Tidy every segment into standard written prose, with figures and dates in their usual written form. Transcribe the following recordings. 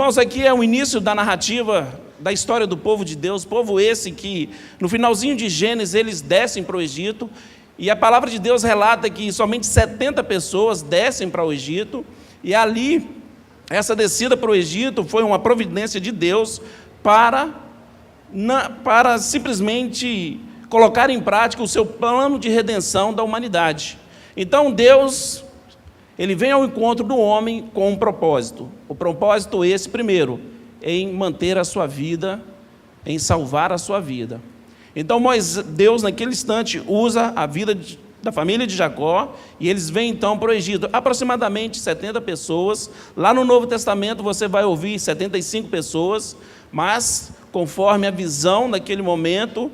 Irmãos, aqui é o início da narrativa da história do povo de Deus, povo esse que, no finalzinho de Gênesis, eles descem para o Egito, e a palavra de Deus relata que somente 70 pessoas descem para o Egito, e ali, essa descida para o Egito foi uma providência de Deus para simplesmente colocar em prática o seu plano de redenção da humanidade. Então Deus, Ele vem ao encontro do homem com um propósito. O propósito esse, primeiro, em manter a sua vida, em salvar a sua vida. Então Deus, naquele instante, usa a vida da família de Jacó, e eles vêm então para o Egito, aproximadamente 70 pessoas. Lá no Novo Testamento você vai ouvir 75 pessoas, mas conforme a visão naquele momento,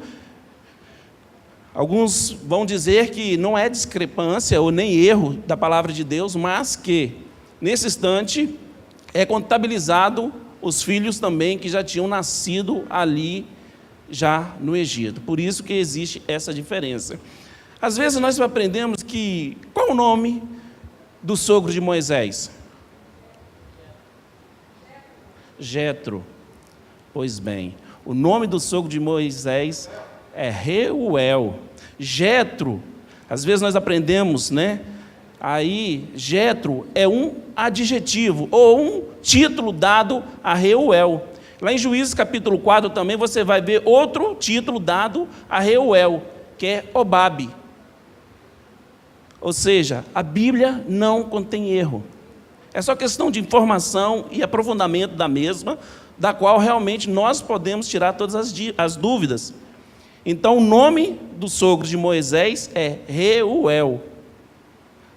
alguns vão dizer que não é discrepância ou nem erro da palavra de Deus, mas que, nesse instante, é contabilizado os filhos também que já tinham nascido ali, já no Egito. Por isso que existe essa diferença. Às vezes nós aprendemos que... Qual o nome do sogro de Moisés? Jetro. Pois bem, o nome do sogro de Moisés é Reuel. Jetro, às vezes nós aprendemos, né? Aí, Jetro é um adjetivo ou um título dado a Reuel. Lá em Juízes capítulo 4 também você vai ver outro título dado a Reuel, que é Obabe. Ou seja, a Bíblia não contém erro. É só questão de informação e aprofundamento da mesma, da qual realmente nós podemos tirar todas as dúvidas. Então, o nome do sogro de Moisés é Reuel.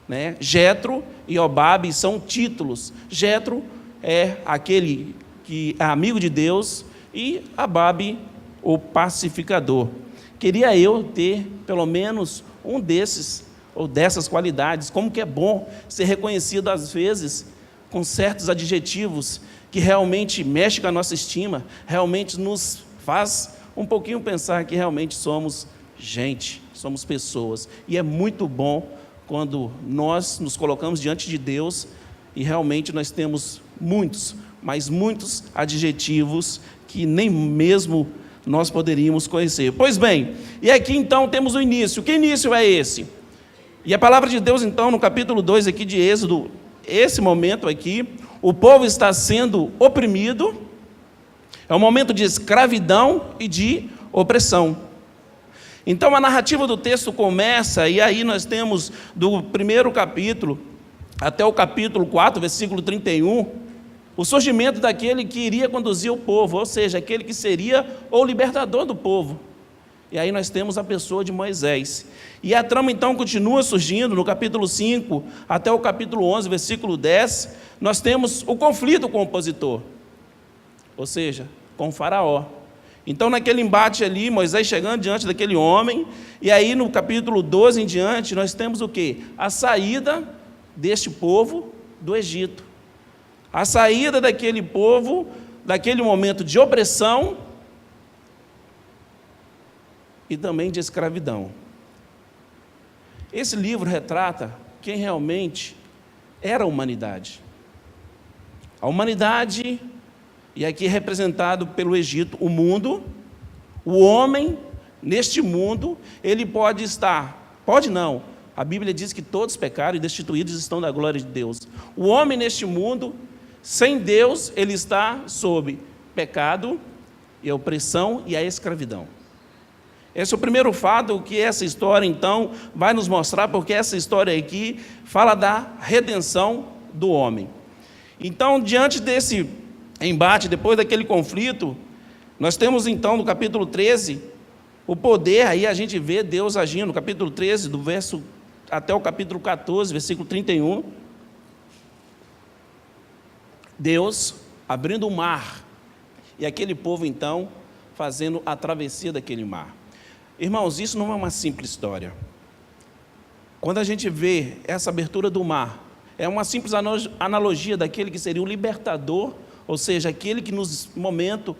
Né? Jetro e Obabe são títulos. Jetro é aquele que é amigo de Deus, e Obabe, o pacificador. Queria eu ter pelo menos um desses, ou dessas qualidades. Como que é bom ser reconhecido às vezes com certos adjetivos que realmente mexem com a nossa estima, realmente nos faz um pouquinho pensar que realmente somos gente, somos pessoas. E é muito bom quando nós nos colocamos diante de Deus e realmente nós temos muitos, mas muitos adjetivos que nem mesmo nós poderíamos conhecer. Pois bem, e aqui então temos o início. Que início é esse? E a palavra de Deus então no capítulo 2 aqui de Êxodo, esse momento aqui, o povo está sendo oprimido, é um momento de escravidão e de opressão. Então a narrativa do texto começa, e aí nós temos do primeiro capítulo até o capítulo 4, versículo 31, o surgimento daquele que iria conduzir o povo, ou seja, aquele que seria o libertador do povo. E aí nós temos a pessoa de Moisés. E a trama então continua surgindo no capítulo 5 até o capítulo 11, versículo 10, nós temos o conflito com o opositor, ou seja, com o faraó. Então naquele embate ali, Moisés chegando diante daquele homem, e aí no capítulo 12 em diante, nós temos o quê? A saída deste povo do Egito. A saída daquele povo, daquele momento de opressão e também de escravidão. Esse livro retrata quem realmente era a humanidade. A humanidade, e aqui representado pelo Egito, o mundo, o homem, neste mundo, ele pode estar, pode não, a Bíblia diz que todos pecaram e destituídos estão da glória de Deus. O homem neste mundo, sem Deus, ele está sob pecado e a opressão e a escravidão. Esse é o primeiro fato que essa história, então, vai nos mostrar, porque essa história aqui fala da redenção do homem. Então, diante desse embate, depois daquele conflito, nós temos, então, no capítulo 13, o poder, aí a gente vê Deus agindo, no capítulo 13, do verso até o capítulo 14, versículo 31, Deus abrindo o mar, e aquele povo, então, fazendo a travessia daquele mar. Irmãos, isso não é uma simples história. Quando a gente vê essa abertura do mar, é uma simples analogia daquele que seria o libertador, ou seja, aquele que nos momento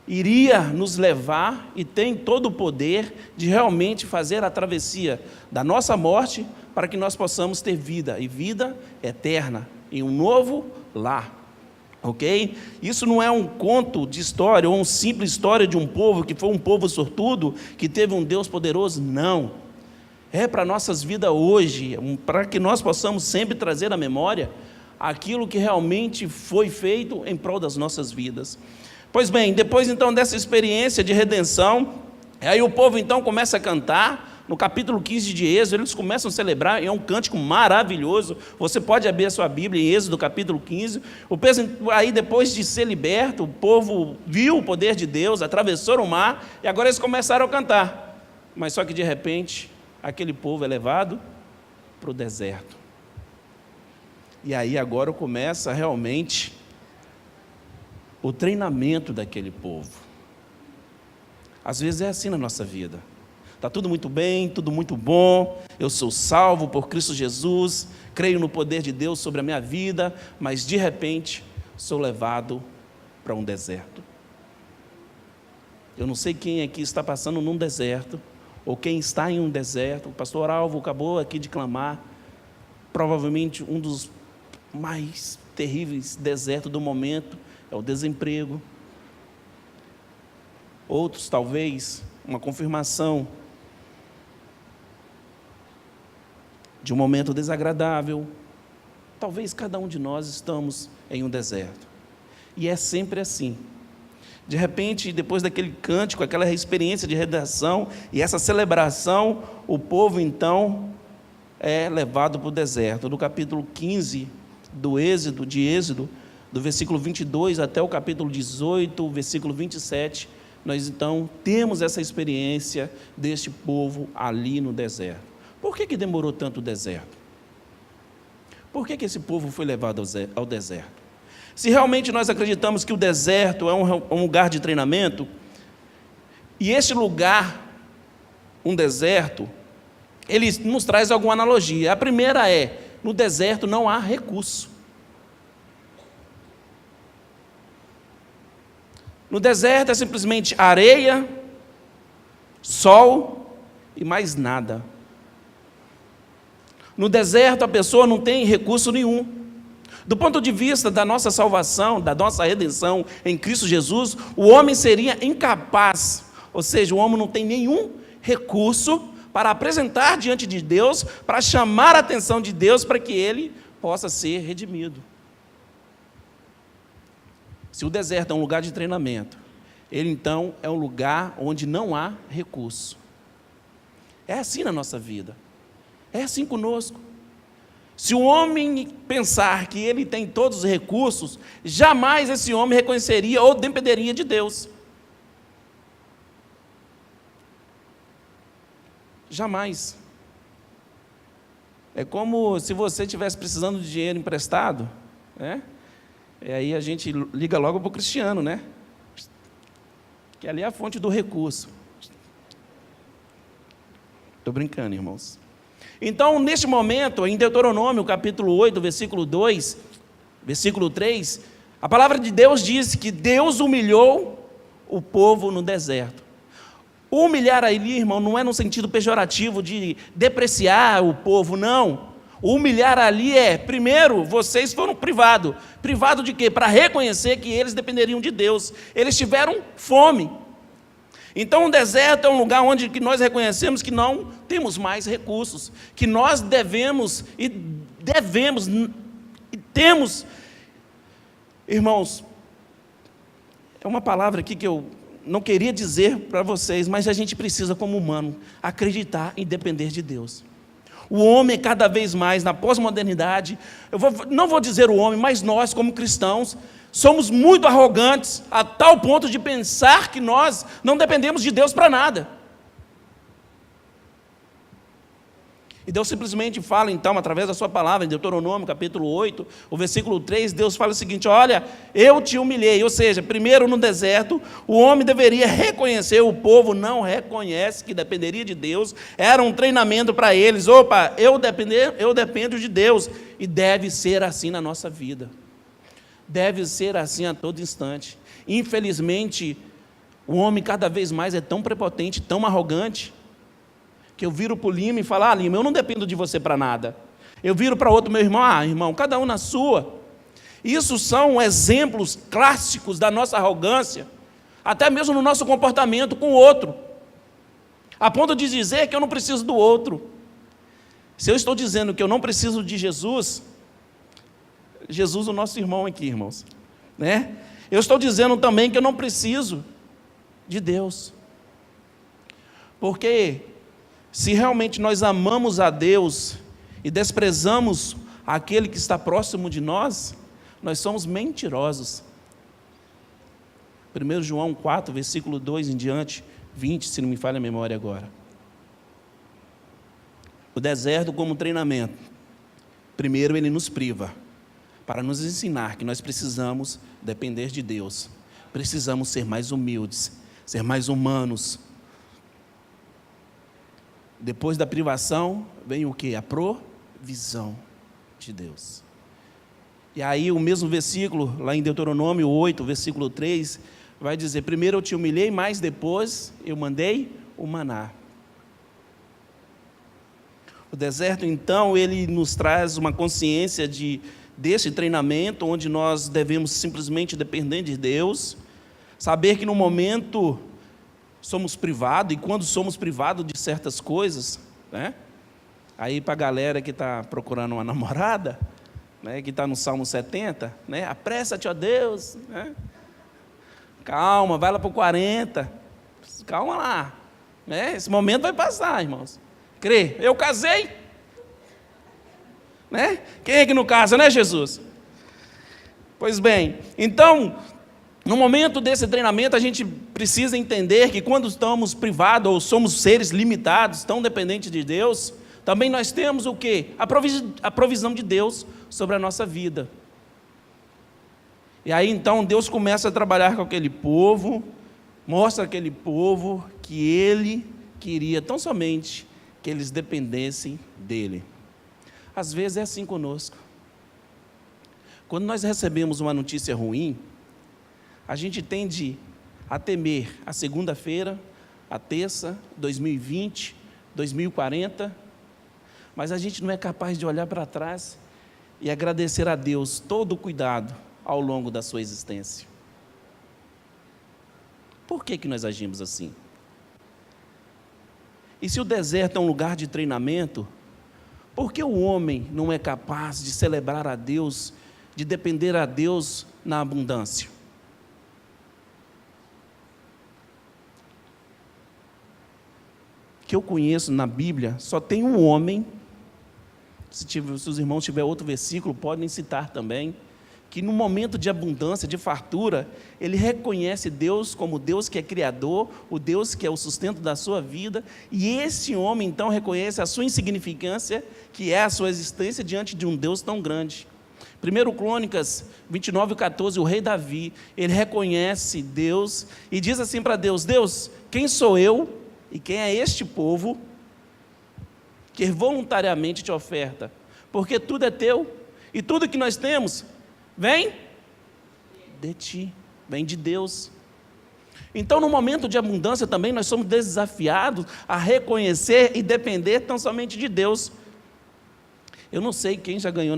iria nos levar e tem todo o poder de realmente fazer a travessia da nossa morte para que nós possamos ter vida, e vida eterna, em um novo lar. Ok? Isso não é um conto de história, ou uma simples história de um povo que foi um povo sortudo, que teve um Deus poderoso. Não. É para nossas vidas hoje, para que nós possamos sempre trazer à memória aquilo que realmente foi feito em prol das nossas vidas. Pois bem, depois então dessa experiência de redenção, aí o povo então começa a cantar. No capítulo 15 de Êxodo, eles começam a celebrar, é um cântico maravilhoso. Você pode abrir a sua Bíblia em Êxodo, capítulo 15. Aí, depois de ser liberto, o povo viu o poder de Deus, atravessou o mar, e agora eles começaram a cantar. Mas só que, de repente, aquele povo é levado para o deserto. E aí, agora começa realmente o treinamento daquele povo. Às vezes é assim na nossa vida. Está tudo muito bem, tudo muito bom, eu sou salvo por Cristo Jesus, creio no poder de Deus sobre a minha vida, mas de repente sou levado para um deserto. Eu não sei quem aqui está passando num deserto, ou quem está em um deserto. O pastor Alvo acabou aqui de clamar, provavelmente um dos mais terríveis desertos do momento é o desemprego. Outros, talvez, uma confirmação de um momento desagradável. Talvez cada um de nós estamos em um deserto. E é sempre assim. De repente, depois daquele cântico, aquela experiência de redenção e essa celebração, o povo então é levado para o deserto. No capítulo 15 de Êxodo, do versículo 22 até o capítulo 18, versículo 27, nós então temos essa experiência deste povo ali no deserto. Por que demorou tanto o deserto? Por que esse povo foi levado ao deserto? Se realmente nós acreditamos que o deserto é um lugar de treinamento, e este lugar, um deserto, ele nos traz alguma analogia. A primeira é, no deserto não há recurso. No deserto é simplesmente areia, sol e mais nada. No deserto a pessoa não tem recurso nenhum. Do ponto de vista da nossa salvação, da nossa redenção em Cristo Jesus, o homem seria incapaz, ou seja, o homem não tem nenhum recurso para apresentar diante de Deus, para chamar a atenção de Deus para que ele possa ser redimido. Se o deserto é um lugar de treinamento, ele então é um lugar onde não há recurso. É assim na nossa vida. É assim conosco. Se o homem pensar que ele tem todos os recursos, jamais esse homem reconheceria ou dependeria de Deus. Jamais. É como se você estivesse precisando de dinheiro emprestado, né? E aí a gente liga logo para o Cristiano, né? Que ali é a fonte do recurso. Estou brincando, irmãos. Então, neste momento, em Deuteronômio, capítulo 8, versículo 2, versículo 3, a palavra de Deus diz que Deus humilhou o povo no deserto. O humilhar ali, irmão, não é no sentido pejorativo de depreciar o povo, não. O humilhar ali é, primeiro, vocês foram privados. Privado de quê? Para reconhecer que eles dependeriam de Deus. Eles tiveram fome. Então o deserto é um lugar onde que nós reconhecemos que não temos mais recursos, que nós devemos e temos. Irmãos, é uma palavra aqui que eu não queria dizer para vocês, mas a gente precisa, como humano, acreditar em depender de Deus. O homem, cada vez mais, na pós-modernidade, não vou dizer o homem, mas nós, como cristãos, somos muito arrogantes, a tal ponto de pensar que nós não dependemos de Deus para nada. E Deus simplesmente fala, então, através da sua palavra, em Deuteronômio, capítulo 8, o versículo 3, Deus fala o seguinte: olha, eu te humilhei. Ou seja, primeiro no deserto, o homem deveria reconhecer, o povo não reconhece que dependeria de Deus, era um treinamento para eles. Opa, eu dependo de Deus, e deve ser assim na nossa vida. Deve ser assim a todo instante. Infelizmente, o homem cada vez mais é tão prepotente, tão arrogante, que eu viro para o Lima e falo: Lima, eu não dependo de você para nada. Eu viro para outro, meu irmão: irmão, cada um na sua. Isso são exemplos clássicos da nossa arrogância, até mesmo no nosso comportamento com o outro, a ponto de dizer que eu não preciso do outro. Se eu estou dizendo que eu não preciso de Jesus, o nosso irmão aqui, irmãos, né? Eu estou dizendo também que eu não preciso de Deus, porque se realmente nós amamos a Deus e desprezamos aquele que está próximo de nós, nós somos mentirosos. 1 João 4, versículo 2 em diante, 20, se não me falha a memória agora. O deserto como treinamento. Primeiro ele nos priva, para nos ensinar que nós precisamos depender de Deus. Precisamos ser mais humildes, ser mais humanos. Depois da privação, vem o quê? A provisão de Deus. E aí o mesmo versículo, lá em Deuteronômio 8, versículo 3, vai dizer, primeiro eu te humilhei, mas depois eu mandei o maná. O deserto, então, ele nos traz uma consciência desse treinamento, onde nós devemos simplesmente depender de Deus, saber que no momento somos privados, e quando somos privados de certas coisas, né? Aí para a galera que está procurando uma namorada, né, que está no Salmo 70, né? Apressa-te, ó Deus, né? Calma, vai lá para o 40, calma lá, né? Esse momento vai passar, irmãos. Crê, eu casei, né? Quem é que não casa, né, Jesus? Pois bem, então, no momento desse treinamento, a gente precisa entender que quando estamos privados, ou somos seres limitados, tão dependentes de Deus, também nós temos o quê? A provisão de Deus sobre a nossa vida. E aí, então, Deus começa a trabalhar com aquele povo, mostra aquele povo que Ele queria tão somente que eles dependessem dEle. Às vezes é assim conosco. Quando nós recebemos uma notícia ruim, a gente tende a temer a segunda-feira, a terça, 2020, 2040, mas a gente não é capaz de olhar para trás e agradecer a Deus todo o cuidado ao longo da sua existência. Por que nós agimos assim? E se o deserto é um lugar de treinamento, por que o homem não é capaz de celebrar a Deus, de depender a Deus na abundância? Que eu conheço na Bíblia, só tem um homem, se os irmãos tiverem outro versículo, podem citar também, que no momento de abundância, de fartura, ele reconhece Deus como Deus que é criador, o Deus que é o sustento da sua vida, e esse homem então reconhece a sua insignificância, que é a sua existência diante de um Deus tão grande. 1 Crônicas 29:14, o rei Davi, ele reconhece Deus e diz assim para Deus, Deus, quem sou eu e quem é este povo que voluntariamente te oferta? Porque tudo é teu e tudo que nós temos vem de ti, vem de Deus. Então, no momento de abundância também, nós somos desafiados a reconhecer e depender tão somente de Deus. Eu não sei quem já ganhou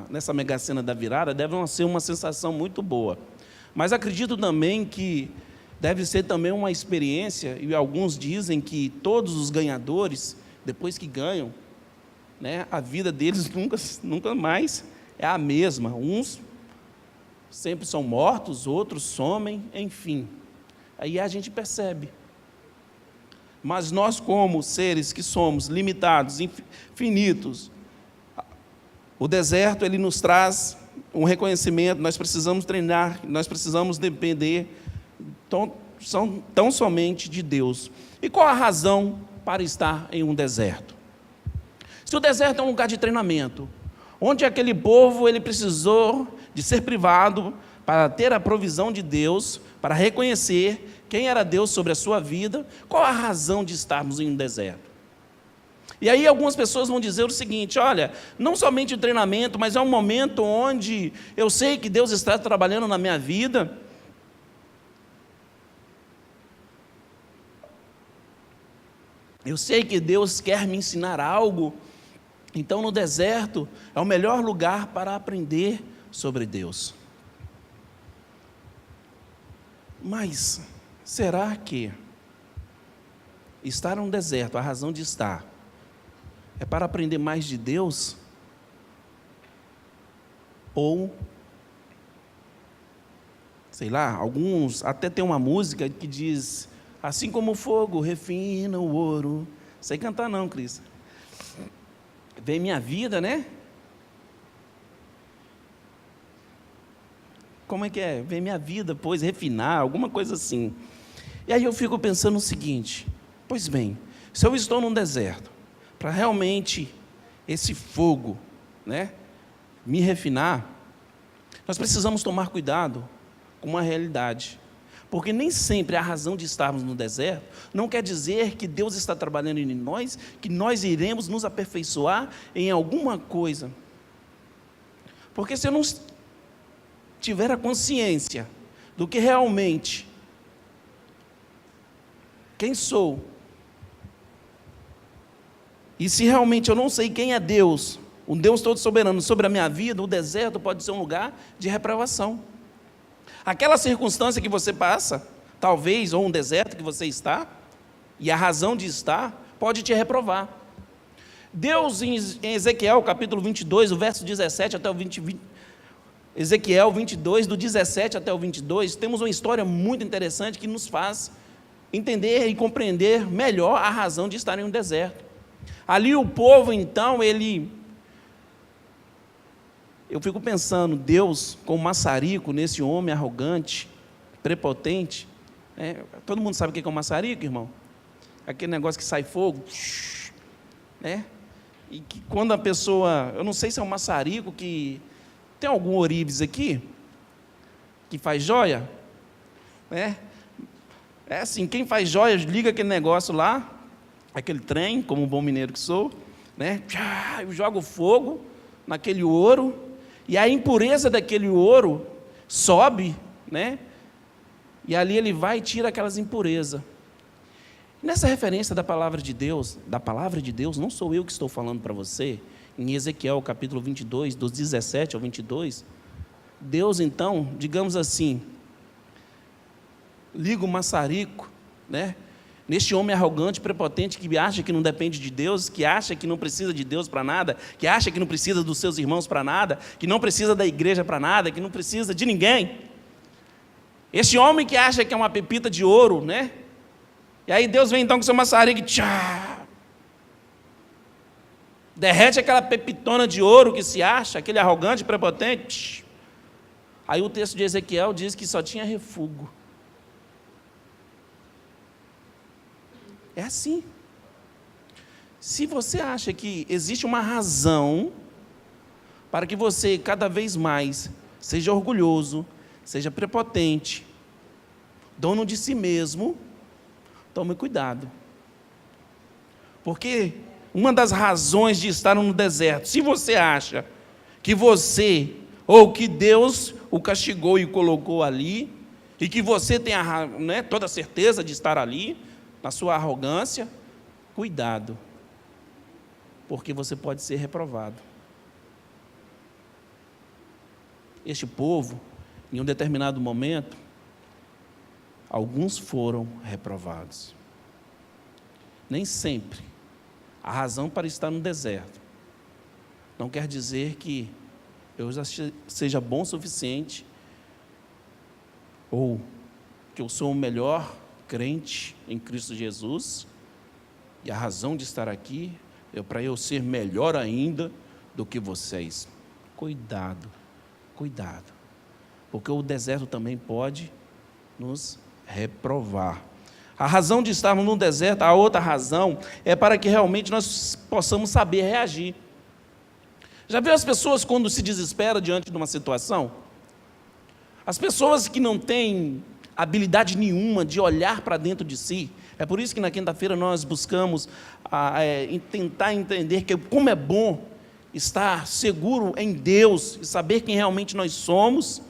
nessa Mega Sena da virada, deve ser uma sensação muito boa. Mas acredito também que deve ser também uma experiência, e alguns dizem que todos os ganhadores, depois que ganham, né, a vida deles nunca mais é a mesma. Uns sempre são mortos, outros somem, enfim. Aí a gente percebe. Mas nós, como seres que somos limitados, finitos, o deserto, ele nos traz um reconhecimento, nós precisamos treinar, nós precisamos depender tão somente de Deus. E qual a razão para estar em um deserto? Se o deserto é um lugar de treinamento, onde aquele povo ele precisou de ser privado para ter a provisão de Deus, para reconhecer quem era Deus sobre a sua vida, qual a razão de estarmos em um deserto? E aí algumas pessoas vão dizer o seguinte, olha, não somente o treinamento, mas é um momento onde eu sei que Deus está trabalhando na minha vida. Eu sei que Deus quer me ensinar algo. Então no deserto é o melhor lugar para aprender sobre Deus. Mas será que estar no deserto, a razão de estar, é para aprender mais de Deus? Ou, sei lá, alguns até tem uma música que diz: assim como o fogo refina o ouro. Sei cantar não, Cris. Vem minha vida, né? Como é que é? Vem minha vida, pois, refinar, alguma coisa assim. E aí eu fico pensando o seguinte: pois bem, se eu estou num deserto, para realmente esse fogo, né, me refinar, nós precisamos tomar cuidado com uma realidade. Porque nem sempre a razão de estarmos no deserto não quer dizer que Deus está trabalhando em nós, que nós iremos nos aperfeiçoar em alguma coisa. Porque se eu não tiver a consciência do que realmente, quem sou, e se realmente eu não sei quem é Deus, um Deus todo soberano sobre a minha vida, o deserto pode ser um lugar de reprovação. Aquela circunstância que você passa, talvez, ou um deserto que você está, e a razão de estar, pode te reprovar. Deus, em Ezequiel, capítulo 22, o verso 17 até o 20, Ezequiel 22, do 17 até o 22, temos uma história muito interessante que nos faz entender e compreender melhor a razão de estar em um deserto. Ali o povo, então, eu fico pensando, Deus com maçarico nesse homem arrogante, prepotente, né? Todo mundo sabe o que é um maçarico, irmão? Aquele negócio que sai fogo, né? E que quando a pessoa, eu não sei se é um maçarico que, tem algum ourives aqui, que faz joia, né? É assim, quem faz joia, liga aquele negócio lá, aquele trem, como um bom mineiro que sou, né? Eu jogo fogo naquele ouro, e a impureza daquele ouro sobe, né? E ali ele vai e tira aquelas impurezas. Nessa referência da palavra de Deus, não sou eu que estou falando para você, em Ezequiel capítulo 22, dos 17 ao 22, Deus então, digamos assim, liga o maçarico, né? Neste homem arrogante, prepotente, que acha que não depende de Deus, que acha que não precisa de Deus para nada, que acha que não precisa dos seus irmãos para nada, que não precisa da igreja para nada, que não precisa de ninguém. Este homem que acha que é uma pepita de ouro, né? E aí Deus vem então com seu maçarico e derrete aquela pepitona de ouro que se acha, aquele arrogante, prepotente. Aí o texto de Ezequiel diz que só tinha refúgio. É assim. Se você acha que existe uma razão para que você cada vez mais seja orgulhoso, seja prepotente, dono de si mesmo, tome cuidado. Porque uma das razões de estar no deserto, se você acha que você, ou que Deus o castigou e o colocou ali, e que você tem toda a certeza de estar ali, na sua arrogância, cuidado, porque você pode ser reprovado. Este povo, em um determinado momento, alguns foram reprovados. Nem sempre a razão para estar no deserto não quer dizer que eu já seja bom o suficiente, ou que eu sou o melhor crente em Cristo Jesus, e a razão de estar aqui é para eu ser melhor ainda do que vocês. Cuidado, cuidado, porque o deserto também pode nos reprovar. A razão de estarmos no deserto, a outra razão, é para que realmente nós possamos saber reagir. Já viu as pessoas quando se desesperam diante de uma situação? As pessoas que não têm habilidade nenhuma de olhar para dentro de si. É por isso que na quinta-feira nós buscamos tentar entender que como é bom estar seguro em Deus e saber quem realmente nós somos,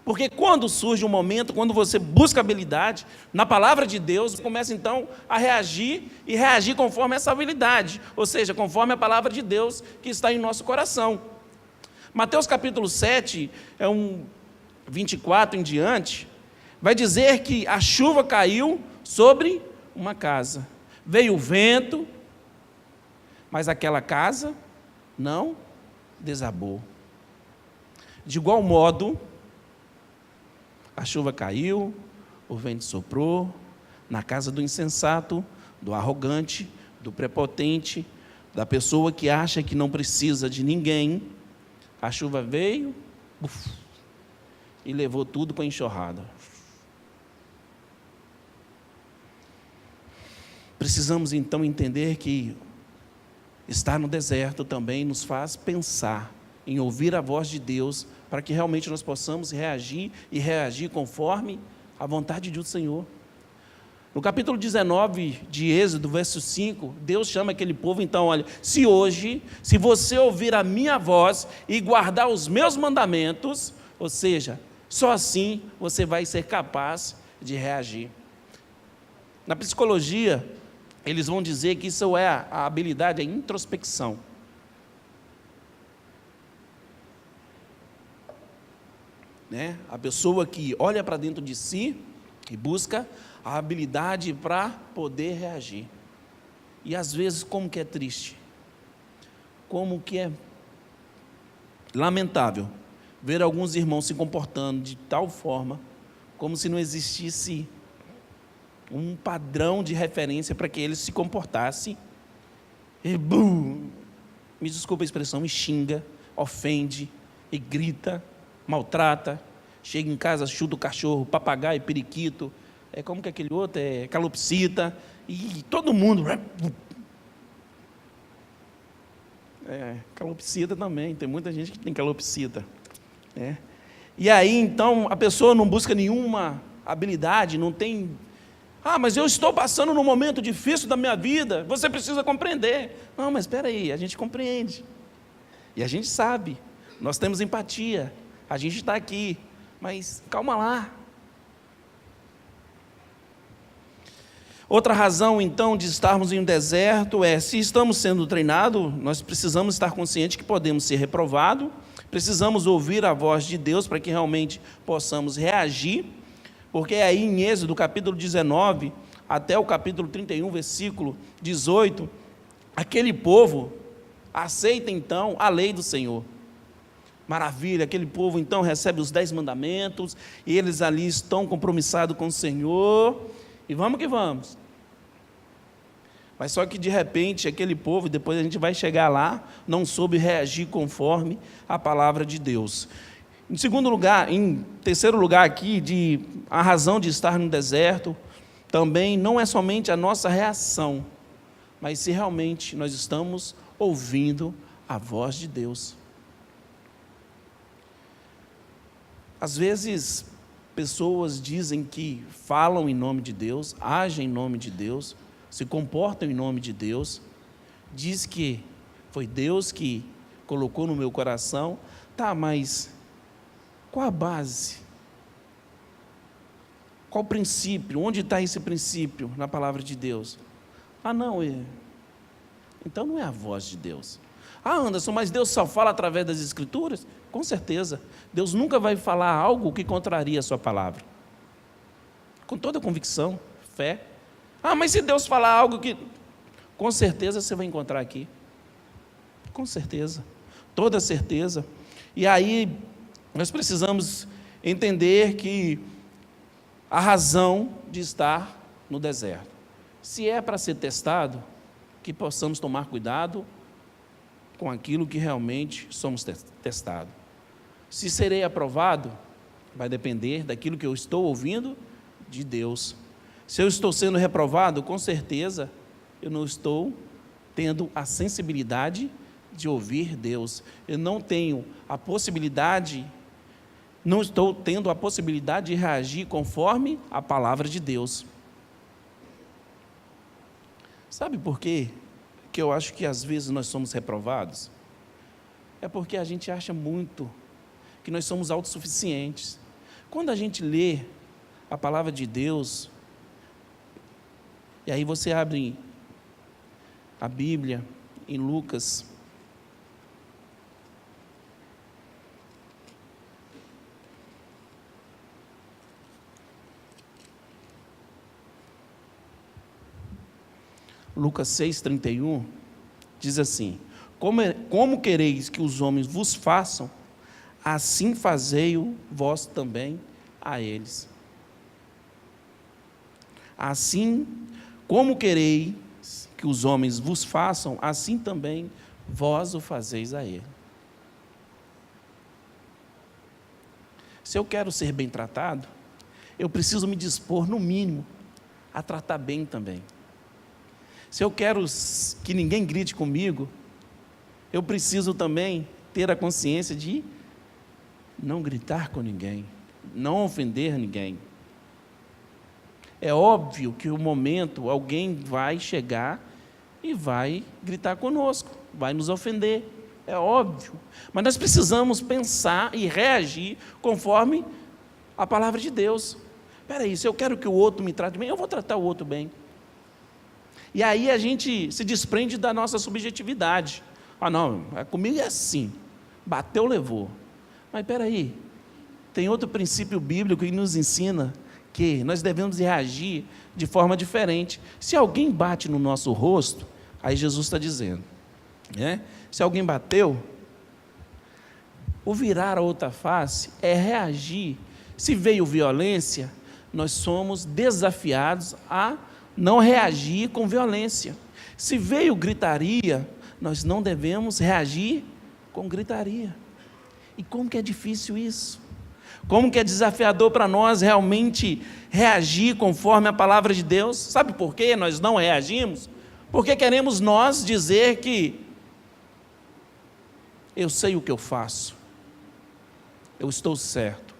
porque quando surge um momento, quando você busca habilidade na palavra de Deus, você começa então a reagir e reagir conforme essa habilidade, ou seja, conforme a palavra de Deus que está em nosso coração. Mateus capítulo 7, 24 em diante, vai dizer que a chuva caiu sobre uma casa. Veio o vento, mas aquela casa não desabou. De igual modo, a chuva caiu, o vento soprou, na casa do insensato, do arrogante, do prepotente, da pessoa que acha que não precisa de ninguém. A chuva veio, e levou tudo com a enxurrada. Precisamos então entender que estar no deserto também nos faz pensar em ouvir a voz de Deus, para que realmente nós possamos reagir e reagir conforme a vontade do Senhor. No capítulo 19 de Êxodo, verso 5, Deus chama aquele povo, então, olha, se você ouvir a minha voz e guardar os meus mandamentos, ou seja, só assim você vai ser capaz de reagir. Na psicologia, eles vão dizer que isso é a habilidade, a introspecção. Né? A pessoa que olha para dentro de si e busca a habilidade para poder reagir. E às vezes, como que é triste, como que é lamentável ver alguns irmãos se comportando de tal forma, como se não existisse um padrão de referência para que eles se comportassem, e me desculpa a expressão, me xinga, ofende, e grita, maltrata, chega em casa, chuta o cachorro, papagaio, periquito, como que aquele outro, calopsita, e todo mundo, calopsita também, tem muita gente que tem calopsita, e aí então a pessoa não busca nenhuma habilidade, não tem, mas eu estou passando num momento difícil da minha vida, você precisa compreender. Não, mas espera aí, a gente compreende, e a gente sabe, nós temos empatia, a gente está aqui, mas calma lá. Outra razão, então, de estarmos em um deserto se estamos sendo treinados, nós precisamos estar conscientes que podemos ser reprovados, precisamos ouvir a voz de Deus para que realmente possamos reagir, porque aí em Êxodo, capítulo 19, até o capítulo 31, versículo 18, aquele povo aceita, então, a lei do Senhor. Maravilha, aquele povo então recebe os 10 mandamentos, e eles ali estão compromissados com o Senhor, e vamos que vamos. Mas só que de repente aquele povo, depois a gente vai chegar lá, não soube reagir conforme a palavra de Deus. Em terceiro lugar aqui, a razão de estar no deserto, também não é somente a nossa reação, mas se realmente nós estamos ouvindo a voz de Deus. Às vezes, pessoas dizem que falam em nome de Deus, agem em nome de Deus, se comportam em nome de Deus, diz que foi Deus que colocou no meu coração, mas qual a base? Qual o princípio? Onde está esse princípio na palavra de Deus? Então não é a voz de Deus. Anderson, mas Deus só fala através das Escrituras? Com certeza, Deus nunca vai falar algo que contraria a sua palavra. Com toda convicção, fé. Mas se Deus falar algo que... Com certeza você vai encontrar aqui. Com certeza, toda certeza. E aí, nós precisamos entender que a razão de estar no deserto, se é para ser testado, que possamos tomar cuidado com aquilo que realmente somos testados. Se serei aprovado, vai depender daquilo que eu estou ouvindo de Deus. Se eu estou sendo reprovado, com certeza eu não estou tendo a sensibilidade de ouvir Deus. Eu não tenho a possibilidade, não estou tendo a possibilidade de reagir conforme a palavra de Deus. Sabe por quê? Que eu acho que às vezes nós somos reprovados? É porque a gente acha muito que nós somos autossuficientes. Quando a gente lê a palavra de Deus, e aí você abre a Bíblia em Lucas, Lucas 6,31, diz assim: como quereis que os homens vos façam, assim fazei-o vós também a eles. Assim, como quereis que os homens vos façam, assim também vós o fazeis a ele. Se eu quero ser bem tratado, eu preciso me dispor, no mínimo, a tratar bem também. Se eu quero que ninguém grite comigo, eu preciso também ter a consciência de não gritar com ninguém, não ofender ninguém. É óbvio que o momento alguém vai chegar e vai gritar conosco, vai nos ofender, é óbvio. Mas nós precisamos pensar e reagir conforme a palavra de Deus. Espera aí, se eu quero que o outro me trate bem, eu vou tratar o outro bem. E aí a gente se desprende da nossa subjetividade. Ah, não, comigo é assim, bateu, levou. Mas espera aí, tem outro princípio bíblico que nos ensina que nós devemos reagir de forma diferente. Se alguém bate no nosso rosto, aí Jesus está dizendo, né? Se alguém bateu, o virar a outra face é reagir. Se veio violência, nós somos desafiados a não reagir com violência. Se veio gritaria, nós não devemos reagir com gritaria. E como que é difícil isso? Como que é desafiador para nós realmente reagir conforme a palavra de Deus? Sabe por que nós não reagimos? Porque queremos nós dizer que eu sei o que eu faço, eu estou certo,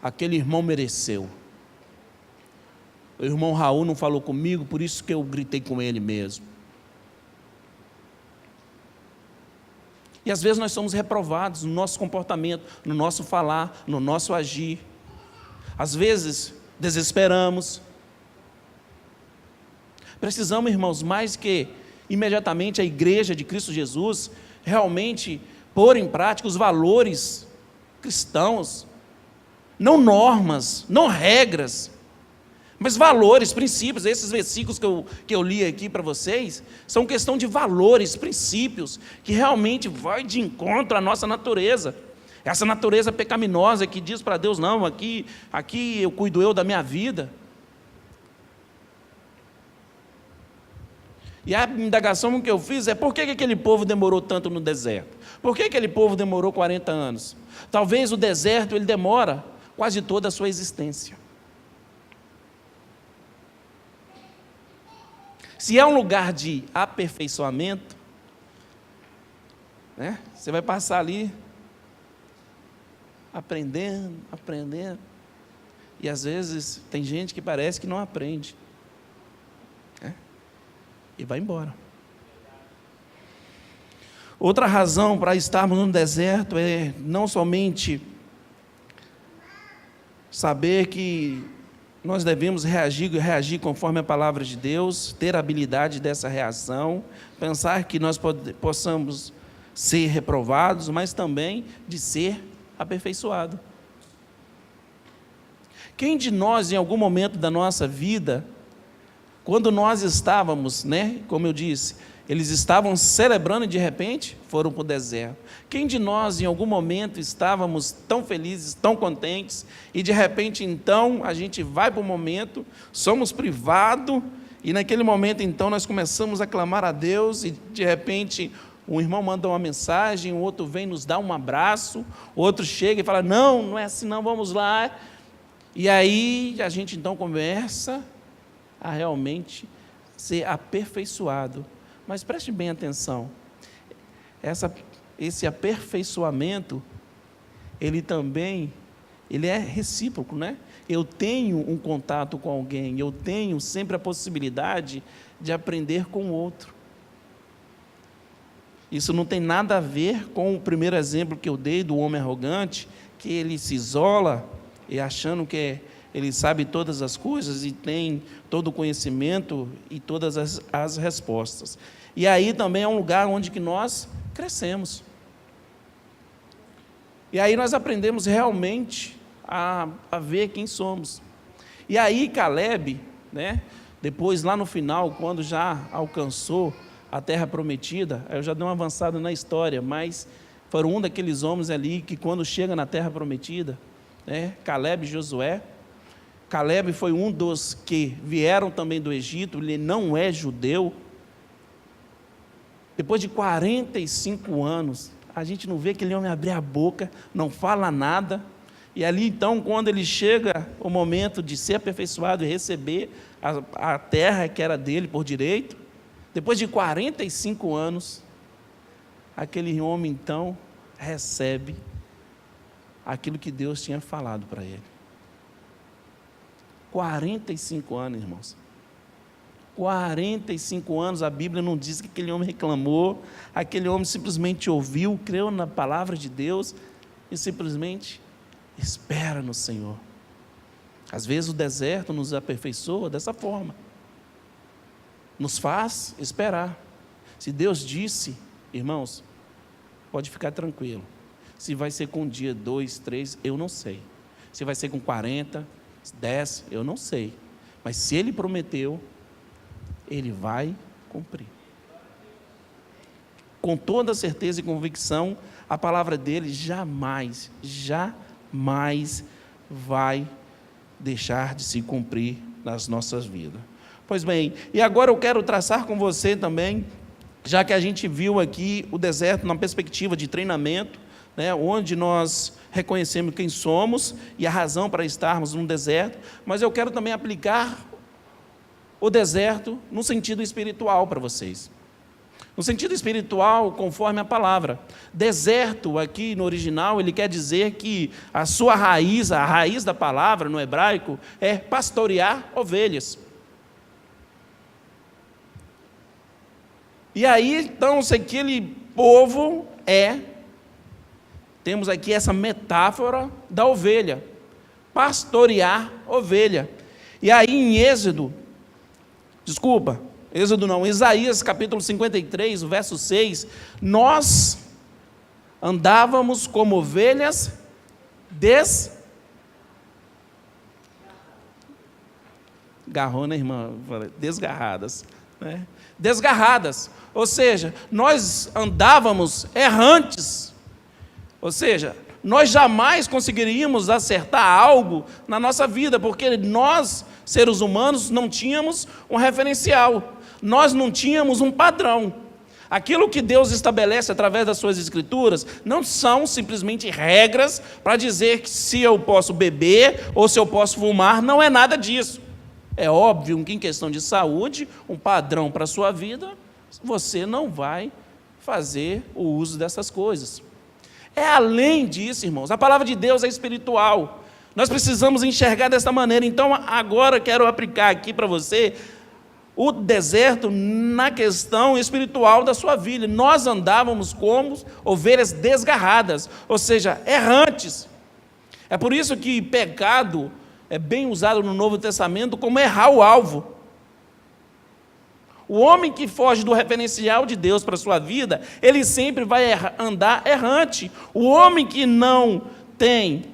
aquele irmão mereceu, o irmão Raul não falou comigo, por isso que eu gritei com ele mesmo. E às vezes nós somos reprovados no nosso comportamento, no nosso falar, no nosso agir. Às vezes desesperamos. Precisamos, irmãos, mais que imediatamente a igreja de Cristo Jesus realmente pôr em prática os valores cristãos, não normas, não regras, mas valores, princípios. Esses versículos que eu li aqui para vocês, são questão de valores, princípios, que realmente vai de encontro à nossa natureza, essa natureza pecaminosa que diz para Deus, não, aqui eu cuido da minha vida. E a indagação que eu fiz é, por que aquele povo demorou tanto no deserto? Por que aquele povo demorou 40 anos? Talvez o deserto, ele demora quase toda a sua existência. Se é um lugar de aperfeiçoamento, né, você vai passar ali, aprendendo, e às vezes tem gente que parece que não aprende, né, e vai embora. Outra razão para estarmos no deserto é não somente saber que nós devemos reagir conforme a palavra de Deus, ter a habilidade dessa reação, pensar que nós possamos ser reprovados, mas também de ser aperfeiçoado. Quem de nós, em algum momento da nossa vida, quando nós estávamos, né, como eu disse, eles estavam celebrando e de repente foram para o deserto. Quem de nós em algum momento estávamos tão felizes, tão contentes, e de repente então a gente vai para o momento, somos privados, e naquele momento então nós começamos a clamar a Deus, e de repente um irmão manda uma mensagem, o outro vem nos dar um abraço, o outro chega e fala, não é assim não, vamos lá. E aí a gente então começa a realmente ser aperfeiçoado. Mas preste bem atenção, esse aperfeiçoamento, ele é recíproco, né? Eu tenho um contato com alguém, eu tenho sempre a possibilidade de aprender com o outro. Isso não tem nada a ver com o primeiro exemplo que eu dei do homem arrogante, que ele se isola e achando que ele sabe todas as coisas e tem todo o conhecimento e todas as respostas. E aí também é um lugar onde que nós crescemos. E aí nós aprendemos realmente a ver quem somos. E aí Caleb, né, Depois, lá no final, quando já alcançou a terra prometida, eu já dei uma avançada na história, mas foram um daqueles homens ali que quando chega na terra prometida, né, Caleb e Josué, Caleb foi um dos que vieram também do Egito, ele não é judeu. Depois de 45 anos, a gente não vê aquele homem abrir a boca, não fala nada, e ali então, quando ele chega o momento de ser aperfeiçoado e receber a terra que era dele por direito, depois de 45 anos, aquele homem então recebe aquilo que Deus tinha falado para ele. 45 anos, irmãos. 45 anos, a Bíblia não diz que aquele homem reclamou, aquele homem simplesmente ouviu, creu na palavra de Deus e simplesmente espera no Senhor. Às vezes o deserto nos aperfeiçoa dessa forma, nos faz esperar. Se Deus disse, irmãos, pode ficar tranquilo, se vai ser com um dia, 2, 3, eu não sei, se vai ser com 40, 10, eu não sei, mas se Ele prometeu, Ele vai cumprir. Com toda certeza e convicção, a palavra dele jamais vai deixar de se cumprir nas nossas vidas. Pois bem, e agora eu quero traçar com você também, já que a gente viu aqui o deserto na perspectiva de treinamento, né, onde nós reconhecemos quem somos e a razão para estarmos no deserto, mas eu quero também aplicar o deserto no sentido espiritual para vocês. No sentido espiritual, conforme a palavra. Deserto, aqui no original, ele quer dizer que a sua raiz, a raiz da palavra no hebraico, é pastorear ovelhas. E aí, então, se aquele povo temos aqui essa metáfora da ovelha, pastorear ovelha. E aí em Isaías capítulo 53, o verso 6, nós andávamos como ovelhas desgarradas, né? Desgarradas, ou seja, nós andávamos errantes, ou seja, nós jamais conseguiríamos acertar algo na nossa vida, porque nós, seres humanos, não tínhamos um referencial, nós não tínhamos um padrão. Aquilo que Deus estabelece através das suas escrituras não são simplesmente regras para dizer que se eu posso beber ou se eu posso fumar, não é nada disso. É óbvio que em questão de saúde, um padrão para a sua vida, você não vai fazer o uso dessas coisas. É além disso, irmãos, a palavra de Deus é espiritual. Nós precisamos enxergar dessa maneira. Então, agora quero aplicar aqui para você o deserto na questão espiritual da sua vida. Nós andávamos como ovelhas desgarradas, ou seja, errantes. É por isso que pecado é bem usado no Novo Testamento como errar o alvo. O homem que foge do referencial de Deus para a sua vida, ele sempre vai andar errante. O homem que não tem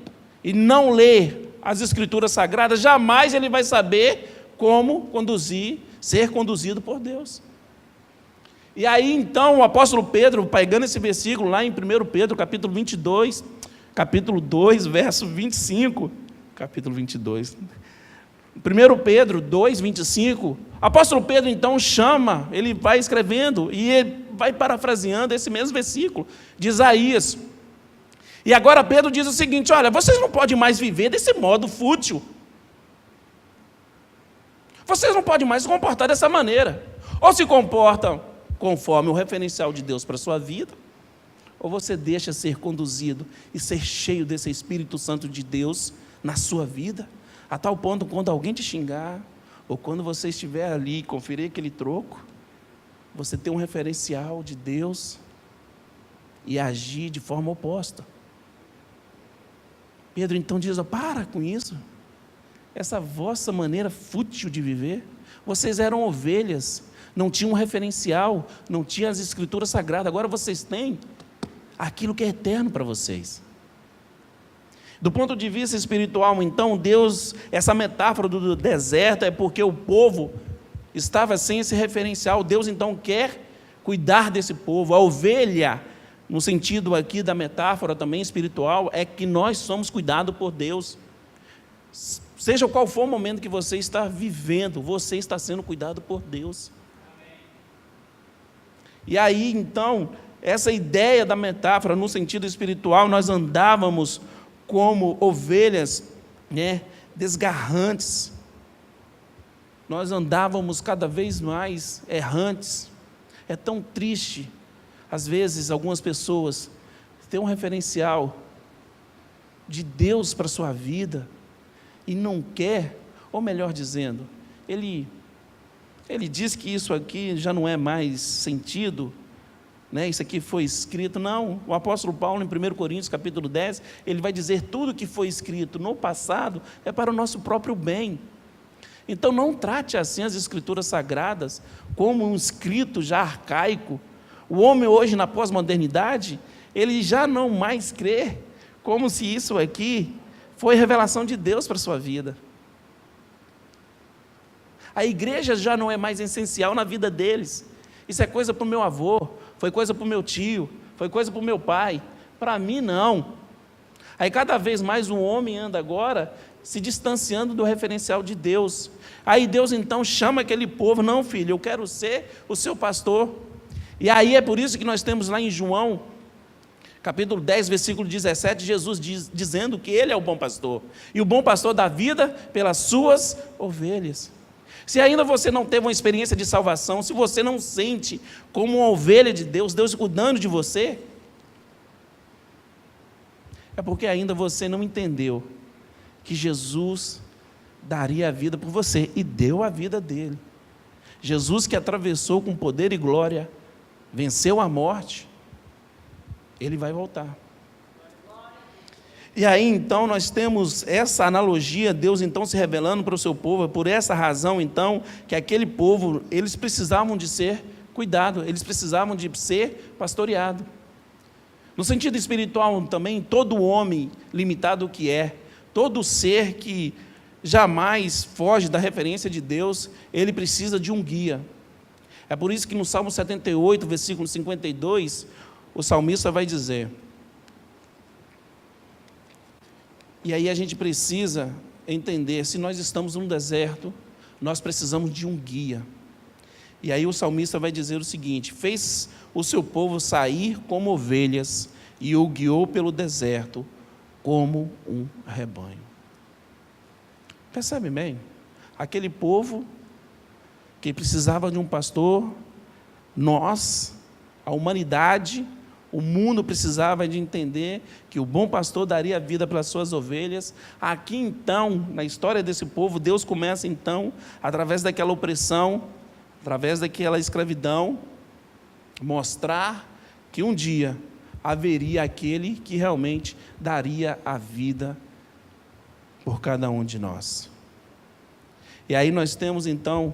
e não lê as Escrituras Sagradas, jamais ele vai saber como ser conduzido por Deus. E aí então o apóstolo Pedro, pegando esse versículo lá em 1 Pedro, capítulo 22, capítulo 2, verso 25, capítulo 22, 1 Pedro 2, 25, apóstolo Pedro então chama, ele vai escrevendo e ele vai parafraseando esse mesmo versículo de Isaías. E agora Pedro diz o seguinte: olha, vocês não podem mais viver desse modo fútil. Vocês não podem mais se comportar dessa maneira. Ou se comportam conforme o referencial de Deus para a sua vida, ou você deixa ser conduzido e ser cheio desse Espírito Santo de Deus na sua vida, a tal ponto, quando alguém te xingar, ou quando você estiver ali e conferir aquele troco, você tem um referencial de Deus e agir de forma oposta. Pedro então diz: para com isso, essa vossa maneira fútil de viver. Vocês eram ovelhas, não tinham um referencial, não tinham as Escrituras Sagradas, agora vocês têm aquilo que é eterno para vocês. Do ponto de vista espiritual, então, Deus, essa metáfora do deserto é porque o povo estava sem esse referencial. Deus então quer cuidar desse povo. A ovelha, no sentido aqui da metáfora também espiritual, é que nós somos cuidados por Deus. Seja qual for o momento que você está vivendo, você está sendo cuidado por Deus. E aí, então, essa ideia da metáfora, no sentido espiritual, nós andávamos como ovelhas, desgarrantes. Nós andávamos cada vez mais errantes. É tão triste, às vezes, algumas pessoas têm um referencial de Deus para a sua vida e não quer, ou melhor dizendo, ele diz que isso aqui já não é mais sentido, isso aqui foi escrito. Não, o apóstolo Paulo, em 1 Coríntios, capítulo 10, ele vai dizer: tudo que foi escrito no passado é para o nosso próprio bem. Então não trate assim as escrituras sagradas como um escrito já arcaico. O homem hoje, na pós-modernidade, ele já não mais crê como se isso aqui foi revelação de Deus para a sua vida. A igreja já não é mais essencial na vida deles. Isso é coisa para o meu avô, foi coisa para o meu tio, foi coisa para o meu pai. Para mim, não. Aí cada vez mais o homem anda agora se distanciando do referencial de Deus. Aí Deus então chama aquele povo: não, filho, eu quero ser o seu pastor. E aí é por isso que nós temos lá em João, capítulo 10, versículo 17, Jesus dizendo que Ele é o bom pastor, e o bom pastor dá vida pelas suas ovelhas. Se ainda você não teve uma experiência de salvação, se você não sente como uma ovelha de Deus, Deus cuidando de você, é porque ainda você não entendeu que Jesus daria a vida por você, e deu a vida dele. Jesus, que atravessou com poder e glória, venceu a morte, ele vai voltar. E aí então nós temos essa analogia, Deus então se revelando para o seu povo. Por essa razão então, que aquele povo, eles precisavam de ser cuidado, eles precisavam de ser pastoreado. No sentido espiritual também, todo homem limitado que é, todo ser que jamais foge da referência de Deus, ele precisa de um guia. É por isso que no Salmo 78, versículo 52, o salmista vai dizer, e aí a gente precisa entender, se nós estamos num deserto, nós precisamos de um guia. E aí o salmista vai dizer o seguinte: fez o seu povo sair como ovelhas e o guiou pelo deserto como um rebanho. Percebe bem? Aquele povo que precisava de um pastor, nós, a humanidade, o mundo precisava de entender que o bom pastor daria a vida pelas suas ovelhas. Aqui então, na história desse povo, Deus começa então, através daquela opressão, através daquela escravidão, mostrar que um dia haveria aquele que realmente daria a vida por cada um de nós. E aí nós temos então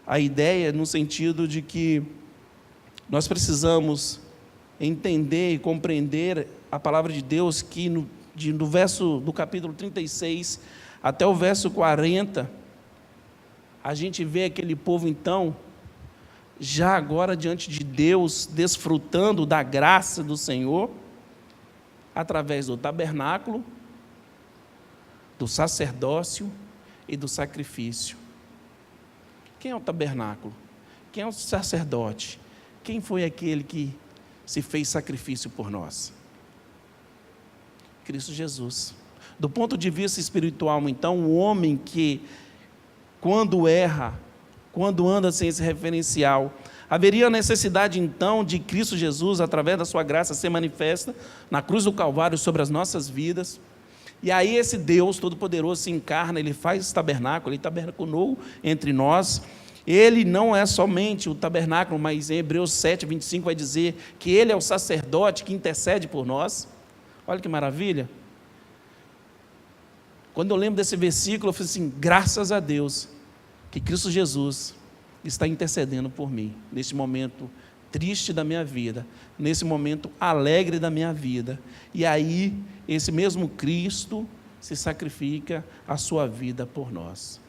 a ideia no sentido de que nós precisamos entender e compreender a palavra de Deus, que do verso do capítulo 36 até o verso 40, a gente vê aquele povo então, já agora diante de Deus, desfrutando da graça do Senhor, através do tabernáculo, do sacerdócio e do sacrifício. Quem é o tabernáculo? Quem é o sacerdote? Quem foi aquele que se fez sacrifício por nós? Cristo Jesus. Do ponto de vista espiritual, então, o homem que, quando erra, quando anda sem esse referencial, haveria a necessidade, então, de Cristo Jesus, através da sua graça, ser manifesta na cruz do Calvário sobre as nossas vidas. E aí esse Deus Todo-Poderoso se encarna, Ele faz esse tabernáculo, Ele tabernaculou entre nós. Ele não é somente o tabernáculo, mas em Hebreus 7, 25 vai dizer que Ele é o sacerdote que intercede por nós. Olha que maravilha. Quando eu lembro desse versículo, eu falo assim, graças a Deus, que Cristo Jesus está intercedendo por mim, nesse momento triste da minha vida, nesse momento alegre da minha vida. E aí, esse mesmo Cristo se sacrifica a sua vida por nós.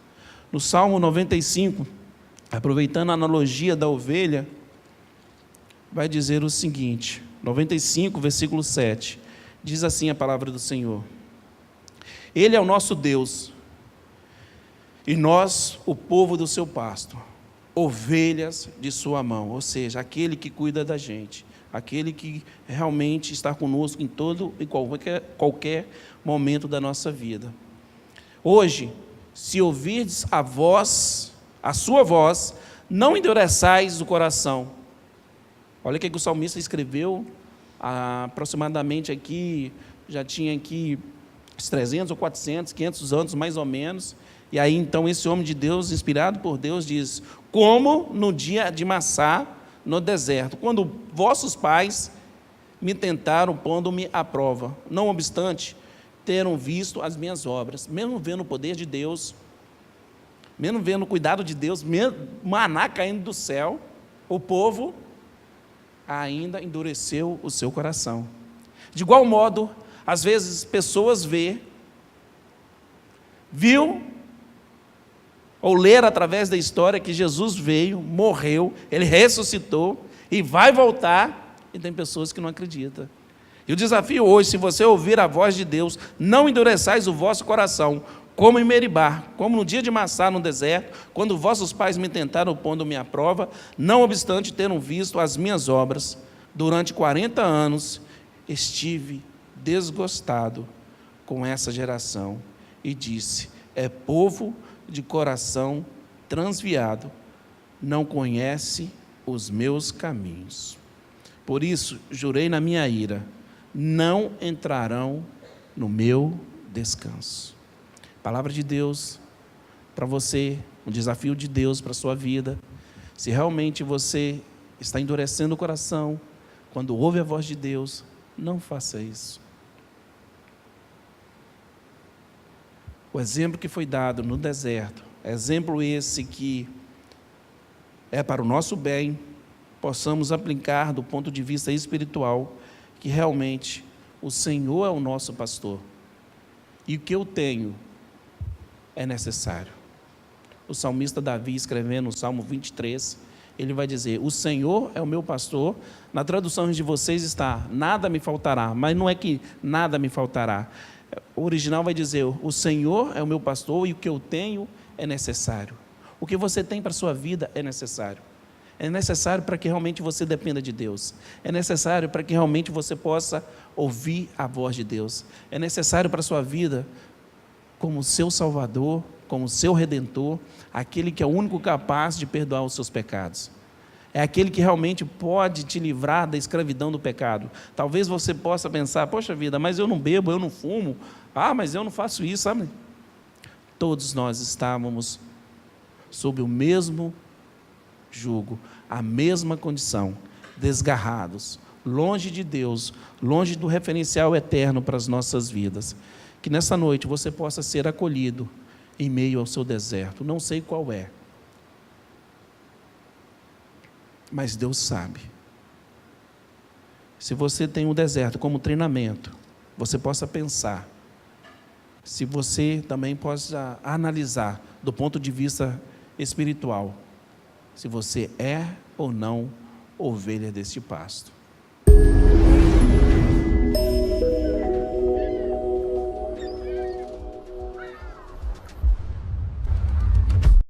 No Salmo 95, aproveitando a analogia da ovelha, vai dizer o seguinte, 95, versículo 7, diz assim a palavra do Senhor: Ele é o nosso Deus, e nós, o povo do seu pasto, ovelhas de sua mão, ou seja, aquele que cuida da gente, aquele que realmente está conosco em todo e qualquer momento da nossa vida. Hoje, se ouvirdes a sua voz, não endureçais o coração. Olha o que o salmista escreveu, aproximadamente aqui, já tinha aqui uns 300 ou 400, 500 anos mais ou menos, e aí então esse homem de Deus, inspirado por Deus, diz: como no dia de Massá, no deserto, quando vossos pais me tentaram, pondo-me à prova, não obstante, terão visto as minhas obras, mesmo vendo o poder de Deus, mesmo vendo o cuidado de Deus, mesmo maná caindo do céu, o povo ainda endureceu o seu coração. De igual modo, às vezes pessoas viu ou ler através da história que Jesus veio, morreu, Ele ressuscitou e vai voltar, e tem pessoas que não acreditam. E o desafio hoje, se você ouvir a voz de Deus, não endureçais o vosso coração, como em Meribá, como no dia de Massá no deserto, quando vossos pais me tentaram, pondo-me à prova, não obstante terem visto as minhas obras, durante 40 anos estive desgostado com essa geração, e disse: é povo de coração transviado, não conhece os meus caminhos. Por isso, jurei na minha ira, não entrarão no meu descanso. Palavra de Deus para você, um desafio de Deus para a sua vida. Se realmente você está endurecendo o coração, quando ouve a voz de Deus, não faça isso. O exemplo que foi dado no deserto, exemplo esse que é para o nosso bem, possamos aplicar do ponto de vista espiritual, que realmente o Senhor é o nosso pastor, e o que eu tenho é necessário. O salmista Davi, escrevendo no Salmo 23, ele vai dizer: o Senhor é o meu pastor. Na tradução de vocês está: nada me faltará, mas não é que nada me faltará. O original vai dizer: o Senhor é o meu pastor e o que eu tenho é necessário. O que você tem para a sua vida é necessário. É necessário para que realmente você dependa de Deus. É necessário para que realmente você possa ouvir a voz de Deus. É necessário para a sua vida, como seu Salvador, como seu Redentor, aquele que é o único capaz de perdoar os seus pecados. É aquele que realmente pode te livrar da escravidão do pecado. Talvez você possa pensar: poxa vida, mas eu não bebo, eu não fumo, mas eu não faço isso, sabe? Todos nós estávamos sob o mesmo jugo, a mesma condição, desgarrados, longe de Deus, longe do referencial eterno para as nossas vidas. Que nessa noite você possa ser acolhido em meio ao seu deserto. Não sei qual é, mas Deus sabe. Se você tem um deserto como treinamento, você possa pensar, se você também possa analisar do ponto de vista espiritual, se você é ou não ovelha deste pasto.